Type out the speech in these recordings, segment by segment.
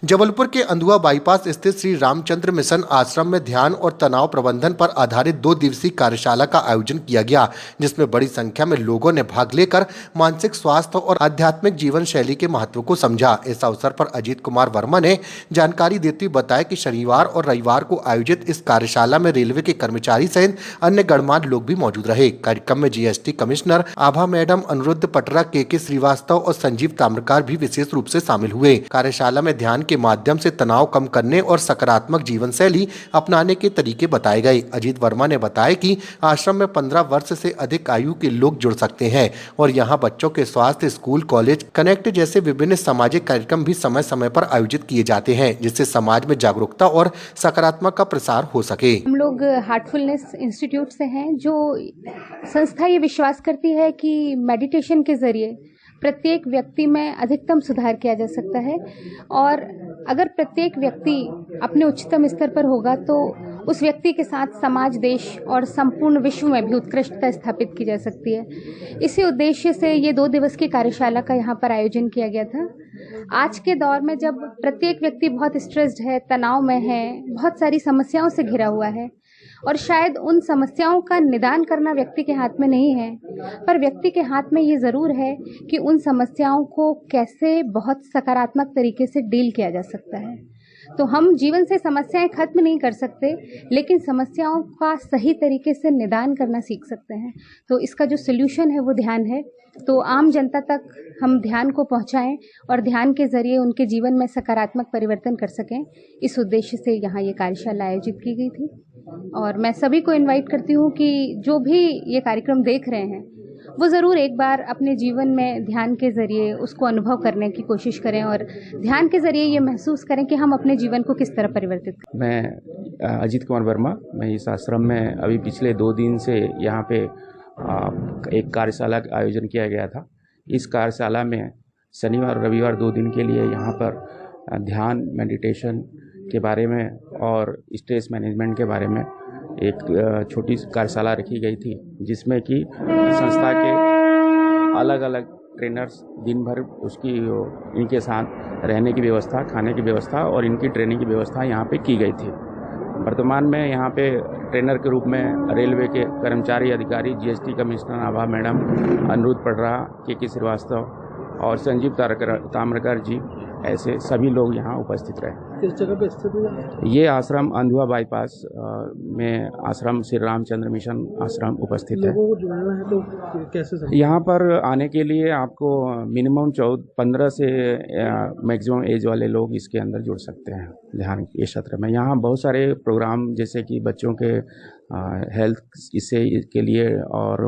जबलपुर के अंधुआ बाईपास स्थित श्री रामचंद्र मिशन आश्रम में ध्यान और तनाव प्रबंधन पर आधारित 2 दिवसीय कार्यशाला का आयोजन किया गया, जिसमें बड़ी संख्या में लोगों ने भाग लेकर मानसिक स्वास्थ्य और आध्यात्मिक जीवन शैली के महत्व को समझा। इस अवसर पर अजीत कुमार वर्मा ने जानकारी देते हुए बताया कि शनिवार और रविवार को आयोजित इस कार्यशाला में रेलवे के कर्मचारी सहित अन्य गणमान्य लोग भी मौजूद रहे। कार्यक्रम में जीएसटी कमिश्नर आभा मैडम, अनुरुद्ध पटरा, के श्रीवास्तव और संजीव ताम्रकार भी विशेष रूप से शामिल हुए। कार्यशाला में ध्यान के माध्यम से तनाव कम करने और सकारात्मक जीवन शैली अपनाने के तरीके बताए गए। अजीत वर्मा ने बताया कि आश्रम में 15 वर्ष से अधिक आयु के लोग जुड़ सकते हैं और यहां बच्चों के स्वास्थ्य, स्कूल, कॉलेज, कनेक्ट जैसे विभिन्न सामाजिक कार्यक्रम भी समय समय पर आयोजित किए जाते हैं, जिससे समाज में जागरूकता और सकारात्मक का प्रसार हो सके। हम लोग हार्टफुलनेस इंस्टीट्यूट से हैं, जो संस्था ये विश्वास करती है कि मेडिटेशन के जरिए प्रत्येक व्यक्ति में अधिकतम सुधार किया जा सकता है और अगर प्रत्येक व्यक्ति अपने उच्चतम स्तर पर होगा तो उस व्यक्ति के साथ समाज, देश और संपूर्ण विश्व में भी उत्कृष्टता स्थापित की जा सकती है। इसी उद्देश्य से ये 2 दिवस की कार्यशाला का यहाँ पर आयोजन किया गया था। आज के दौर में जब प्रत्येक व्यक्ति बहुत स्ट्रेस्ड है, तनाव में है, बहुत सारी समस्याओं से घिरा हुआ है और शायद उन समस्याओं का निदान करना व्यक्ति के हाथ में नहीं है, पर व्यक्ति के हाथ में ये ज़रूर है कि उन समस्याओं को कैसे बहुत सकारात्मक तरीके से डील किया जा सकता है। तो हम जीवन से समस्याएं खत्म नहीं कर सकते, लेकिन समस्याओं का सही तरीके से निदान करना सीख सकते हैं। तो इसका जो सोल्यूशन है वो ध्यान है। तो आम जनता तक हम ध्यान को पहुंचाएं और ध्यान के जरिए उनके जीवन में सकारात्मक परिवर्तन कर सकें, इस उद्देश्य से यहाँ ये कार्यशाला आयोजित की गई थी। और मैं सभी को इनवाइट करती हूँ कि जो भी ये कार्यक्रम देख रहे हैं वो ज़रूर एक बार अपने जीवन में ध्यान के ज़रिए उसको अनुभव करने की कोशिश करें और ध्यान के ज़रिए ये महसूस करें कि हम अपने जीवन को किस तरह परिवर्तित करें। मैं अजीत कुमार वर्मा, मैं इस आश्रम में अभी पिछले 2 दिन से यहाँ पे एक कार्यशाला का आयोजन किया गया था। इस कार्यशाला में शनिवार और रविवार 2 दिन के लिए यहाँ पर ध्यान, मेडिटेशन के बारे में और स्ट्रेस मैनेजमेंट के बारे में एक छोटी कार्यशाला रखी गई थी, जिसमें कि संस्था के अलग अलग ट्रेनर्स दिन भर इनके साथ रहने की व्यवस्था, खाने की व्यवस्था और इनकी ट्रेनिंग की व्यवस्था यहाँ पे की गई थी। वर्तमान में यहाँ पे ट्रेनर के रूप में रेलवे के कर्मचारी अधिकारी, जीएसटी कमिश्नर आभा मैडम, अनुरुद्ध पटरा, के श्रीवास्तव और संजीव ताम्रकार जी, ऐसे सभी लोग यहाँ उपस्थित रहे। किस जगह पे स्थित है ये आश्रम? अंधुआ बाईपास में आश्रम श्री रामचंद्र मिशन आश्रम उपस्थित है। लोगों को जुड़ना है तो कैसे? यहाँ पर आने के लिए आपको मिनिमम 15 से मैक्सिमम एज वाले लोग इसके अंदर जुड़ सकते हैं ध्यान के सत्र में। यहाँ बहुत सारे प्रोग्राम जैसे कि बच्चों के हेल्थ के लिए और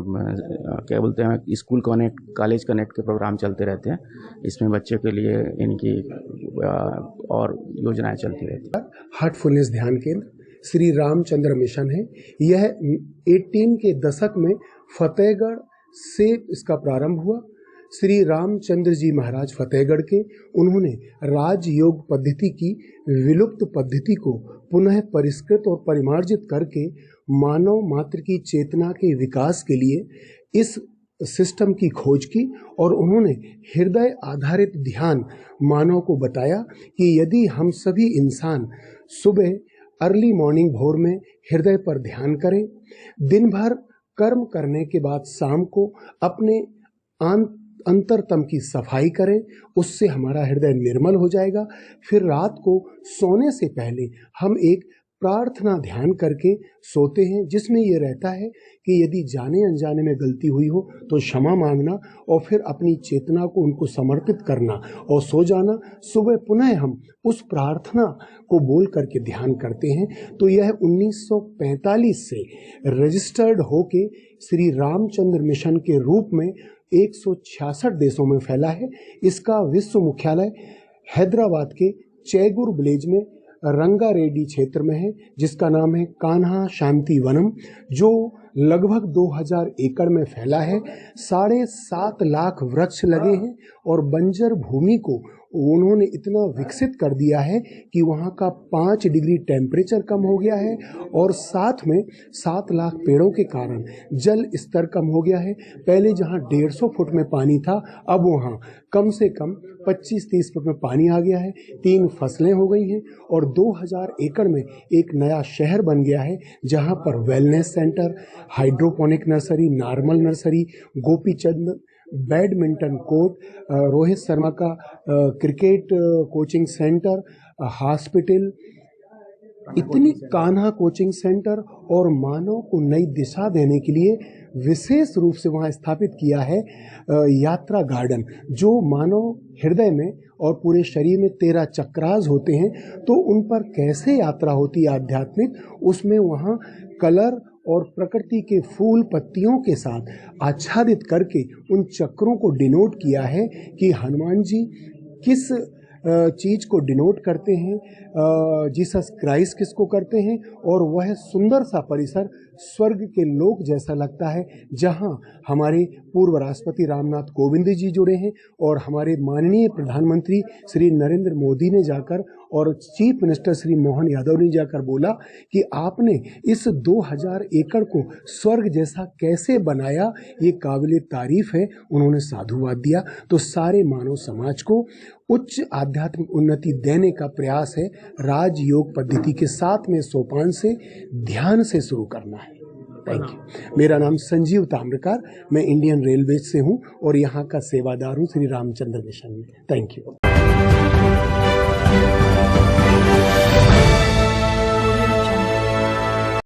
क्या बोलते हैं स्कूल कनेक्ट, कॉलेज कनेक्ट के प्रोग्राम चलते रहते हैं। इसमें बच्चों के लिए इनकी और योजनाएं चलती रहती है। हार्टफुलनेस ध्यान केंद्र श्री रामचंद्र मिशन है। यह 18 के दशक में फतेहगढ़ से इसका प्रारंभ हुआ। श्री रामचंद्र जी महाराज फतेहगढ़ के, उन्होंने राजयोग पद्धति की विलुप्त पद्धति को पुनः परिष्कृत और परिमार्जित करके मानव मात्र की चेतना के विकास के लिए इस सिस्टम की खोज की और उन्होंने हृदय आधारित ध्यान मानव को बताया कि यदि हम सभी इंसान सुबह अर्ली मॉर्निंग भोर में हृदय पर ध्यान करें, दिन भर कर्म करने के बाद शाम को अपने अंतरतम की सफाई करें, उससे हमारा हृदय निर्मल हो जाएगा। फिर रात को सोने से पहले हम एक प्रार्थना ध्यान करके सोते हैं, जिसमें ये रहता है कि यदि जाने अनजाने में गलती हुई हो तो क्षमा मांगना और फिर अपनी चेतना को उनको समर्पित करना और सो जाना। सुबह पुनः हम उस प्रार्थना को बोल करके ध्यान करते हैं। तो यह 1945 से रजिस्टर्ड होके श्री रामचंद्र मिशन के रूप में 166 देशों में फैला है। इसका विश्व मुख्यालय हैदराबाद के चैगुर विलेज में रंगारेड्डी क्षेत्र में है, जिसका नाम है कान्हा शांति वनम, जो लगभग 2000 एकड़ में फैला है। 7.5 लाख वृक्ष लगे हैं और बंजर भूमि को उन्होंने इतना विकसित कर दिया है कि वहाँ का 5 डिग्री टेम्परेचर कम हो गया है और साथ में 7 लाख पेड़ों के कारण जल स्तर कम हो गया है। पहले जहाँ 150 फुट में पानी था, अब वहाँ कम से कम 25-30 फुट में पानी आ गया है। 3 फसलें हो गई हैं और 2000 एकड़ में एक नया शहर बन गया है जहाँ पर wellness centre, hydroponic nursery, normal nursery, Gopichand badminton court, Rohit Sharma का क्रिकेट कोचिंग सेंटर, हॉस्पिटल, इतनी कान्हा कोचिंग सेंटर और मानव को नई दिशा देने के लिए विशेष रूप से वहाँ स्थापित किया है यात्रा गार्डन, जो मानव हृदय में और पूरे शरीर में 13 चक्रास होते हैं, तो उन पर कैसे यात्रा होती है आध्यात्मिक, उसमें वहाँ कलर और प्रकृति के फूल पत्तियों के साथ आच्छादित करके उन चक्रों को डिनोट किया है कि हनुमान जी किस चीज को डिनोट करते हैं, जीसस क्राइस्ट किसको करते हैं, और वह सुंदर सा परिसर स्वर्ग के लोक जैसा लगता है, जहां हमारे पूर्व राष्ट्रपति रामनाथ कोविंद जी जुड़े हैं और हमारे माननीय प्रधानमंत्री श्री नरेंद्र मोदी ने जाकर और चीफ मिनिस्टर श्री मोहन यादव ने जाकर बोला कि आपने इस 2000 एकड़ को स्वर्ग जैसा कैसे बनाया, ये काबिल तारीफ है। उन्होंने साधुवाद दिया। तो सारे मानव समाज को उच्च आध्यात्मिक उन्नति देने का प्रयास है। राजयोग पद्धति के 7वें सोपान से ध्यान से शुरू करना है। Thank you. मेरा नाम संजीव ताम्रकार, मैं इंडियन रेलवे से हूँ और यहाँ का सेवादार हूँ श्री रामचंद्र मिशन में। Thank you.